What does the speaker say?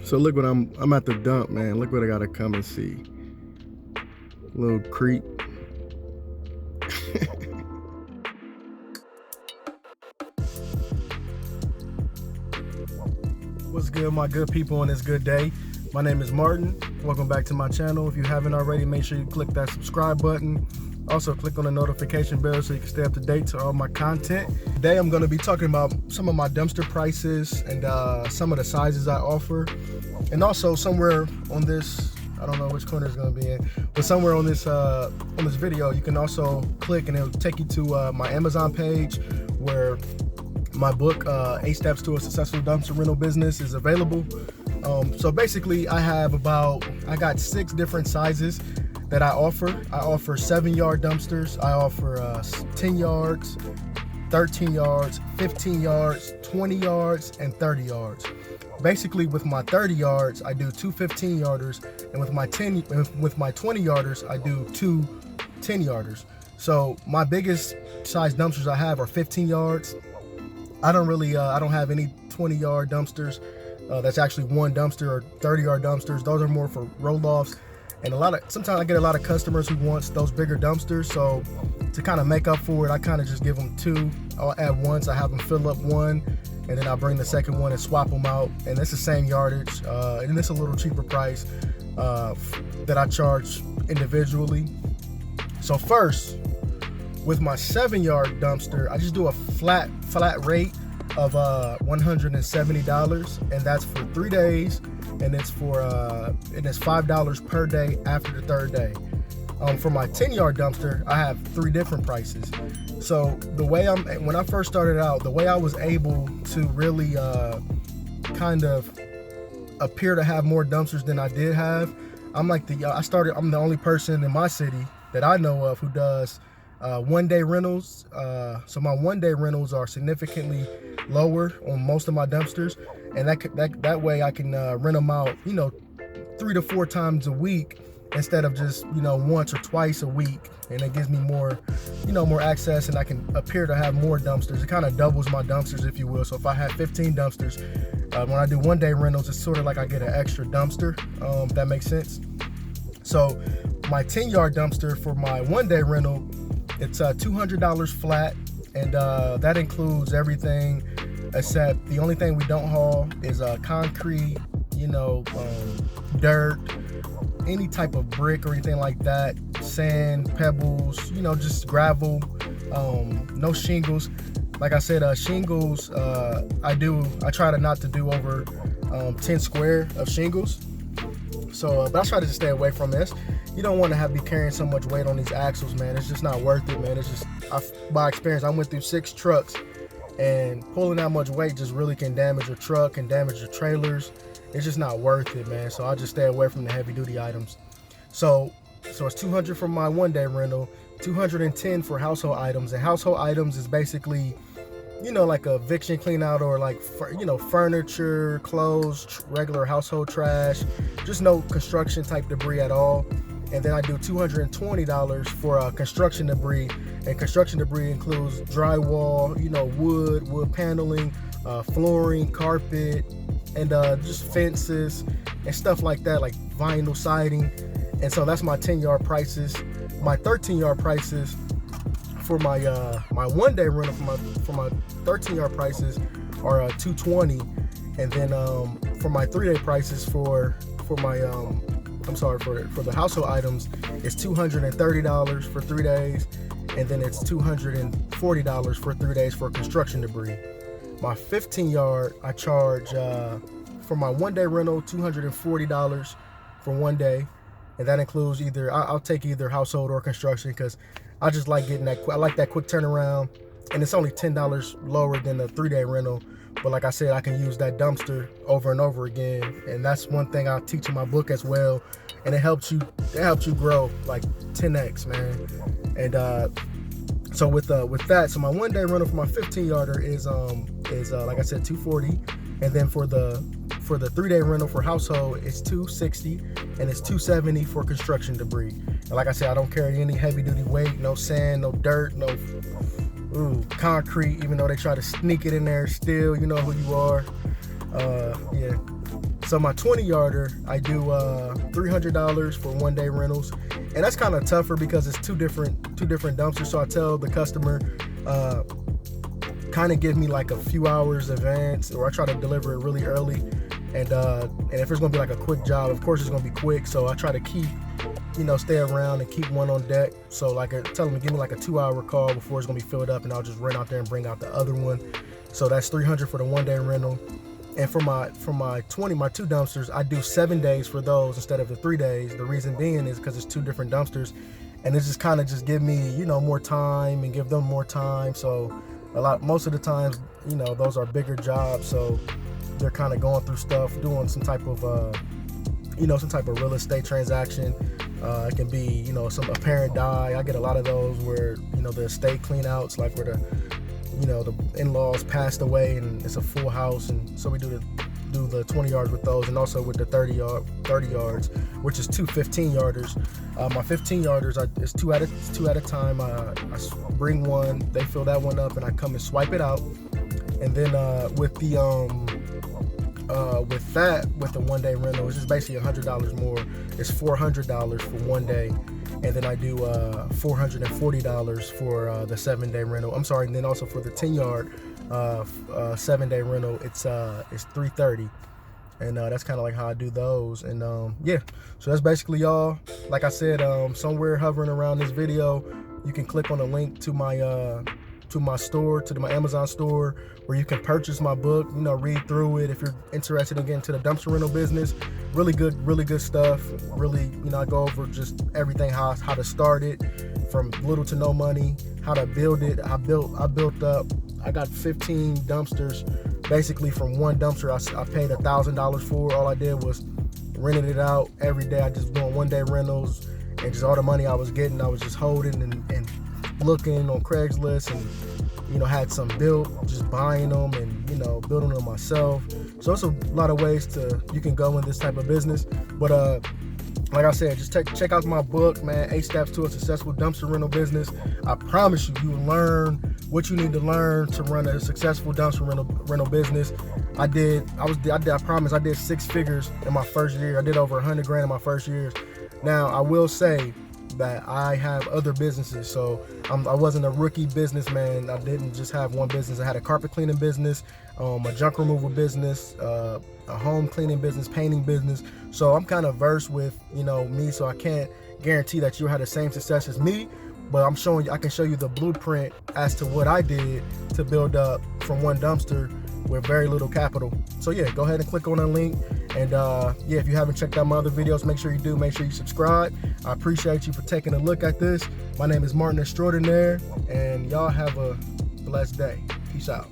So look what I'm at the dump, man. Look what I gotta come and see. Little creep. What's good, my good people, on this good day? My name is Martin. Welcome back to my channel. If you haven't already, make sure you click that subscribe button. Also click on the notification bell so you can stay up to date to all my content. Today I'm going to be talking about some of my dumpster prices and some of the sizes I offer. And also somewhere on this, I don't know which corner it's going to be in, but somewhere on this video you can also click and it'll take you to my Amazon page where my book 8 Steps to a Successful Dumpster Rental Business is available. So basically I got 6 different sizes that I offer. I offer 7-yard dumpsters, I offer 10 yards, 13 yards, 15 yards, 20 yards, and 30 yards. Basically with my 30 yards, I do 2 15-yarders, and with my 20 yarders, I do 2 10-yarders. So my biggest size dumpsters I have are 15 yards. I don't have any 20-yard dumpsters. That's actually one dumpster, or 30-yard dumpsters. Those are more for roll-offs. And sometimes I get a lot of customers who wants those bigger dumpsters. So to kind of make up for it, I kind of just give them 2 at once. I have them fill up one, and then I bring the second one and swap them out. And it's the same yardage, and it's a little cheaper price that I charge individually. So first, with my 7-yard dumpster, I just do a flat rate of $170, and that's for 3 days, and it's $5 per day after the 3rd day. For my 10-yard dumpster, I have 3 different prices. So when I first started out, the way I was able to really kind of appear to have more dumpsters than I did have, I'm the only person in my city that I know of who does one-day rentals. So my one-day rentals are significantly lower on most of my dumpsters, and that way I can rent them out 3 to 4 times a week instead of just once or twice a week, and it gives me more access, and I can appear to have more dumpsters. It kind of doubles my dumpsters, if you will. So if I have 15 dumpsters, when I do one-day rentals, it's sort of like I get an extra dumpster, if that makes sense. So my 10-yard dumpster for my one-day rental, it's $200 flat, and that includes everything except the only thing we don't haul is concrete, dirt, any type of brick or anything like that, sand, pebbles, just gravel, no shingles. Like I said, shingles, I try not to do over 10 square of shingles. So, but I try to just stay away from this. You don't want to be carrying so much weight on these axles, man. It's just not worth it, man. It's just, by experience, I went through 6 trucks, and pulling that much weight just really can damage your truck and damage your trailers. It's just not worth it, man. So I just stay away from the heavy duty items. So it's $200 for my one-day rental, $210 for household items. And household items is basically, like a eviction clean out, or like, furniture, clothes, regular household trash, just no construction type debris at all. And then I do $220 for construction debris, and construction debris includes drywall, wood paneling, flooring, carpet, and just fences and stuff like that, like vinyl siding. And so that's my 10-yard prices. My 13-yard prices for my one-day rental for my 13-yard prices are $220, and then for my 3-day prices for the household items, it's $230 for 3 days, and then it's $240 for 3 days for construction debris. My 15-yard, I charge for my one-day rental $240 for 1 day, and that includes I'll take either household or construction, because I just like getting I like that quick turnaround, and it's only $10 lower than the 3-day rental. But like I said, I can use that dumpster over and over again, and that's one thing I teach in my book as well. And it helps you grow like 10x, man. And so with that, so my one-day rental for my 15-yarder is like I said, $240, and then for the 3-day rental for household, it's $260, and it's $270 for construction debris. And like I said, I don't carry any heavy duty weight, no sand, no dirt, no concrete, even though they try to sneak it in there still, you know who you are. Yeah. So my 20 yarder, I do $300 for 1 day rentals, and that's kind of tougher because it's two different dumpsters. So I tell the customer, kind of give me like a few hours advance, or I try to deliver it really early. And if it's gonna be like a quick job, of course it's gonna be quick. So I try to keep, stay around and keep one on deck. So like I tell them to give me like a 2-hour call before it's gonna be filled up, and I'll just run out there and bring out the other one. So that's $300 for the 1 day rental. And for my 2 dumpsters, I do 7 days for those instead of the 3 days. The reason being is because it's 2 different dumpsters, and it's just kind of just give me, more time and give them more time. So most of the times, those are bigger jobs. So they're kind of going through stuff, doing some type of, some type of real estate transaction. It can be, a parent die. I get a lot of those where, the estate clean outs, like where the in-laws passed away and it's a full house, and so we do the 20 yards with those, and also with the 30 yards, which is 2 15-yarders. My 15-yarders is two at a time. I bring one, they fill that one up, and I come and swipe it out. And then with the 1 day rental, it's just basically $100 more. It's $400 for 1 day. And then I do $440 for the 7 day rental. I'm sorry, and then also for the 10 yard 7 day rental, it's $330. And that's kind of like how I do those. And yeah, so that's basically all. Like I said, somewhere hovering around this video, you can click on the link to my store, to my Amazon store, where you can purchase my book, read through it if you're interested in getting into the dumpster rental business. Really good stuff. Really, I go over just everything, how to start it from little to no money, how to build it. I got 15 dumpsters basically from one dumpster. I paid $1,000 for. All I did was rented it out every day. I just doing 1 day rentals, and just all the money I was getting, I was just holding and looking on Craigslist, and had some built, just buying them and building them myself. So it's a lot of ways you can go in this type of business. But like I said, just check out my book, man, 8 Steps to a Successful Dumpster Rental Business. I promise you will learn what you need to learn to run a successful dumpster rental business. I promise I did 6 figures in my first year. I did over 100 grand in my first year. Now I will say that I have other businesses, so I wasn't a rookie businessman. I didn't just have one business. I had a carpet cleaning business, a junk removal business, a home cleaning business, painting business. So I'm kind of versed with me, so I can't guarantee that you'll have the same success as me, but I can show you the blueprint as to what I did to build up from one dumpster with very little capital. So yeah, go ahead and click on the link. And yeah, if you haven't checked out my other videos, make sure you do. Make sure you subscribe. I appreciate you for taking a look at this. My name is Martin Extraordinaire, and y'all have a blessed day. Peace out.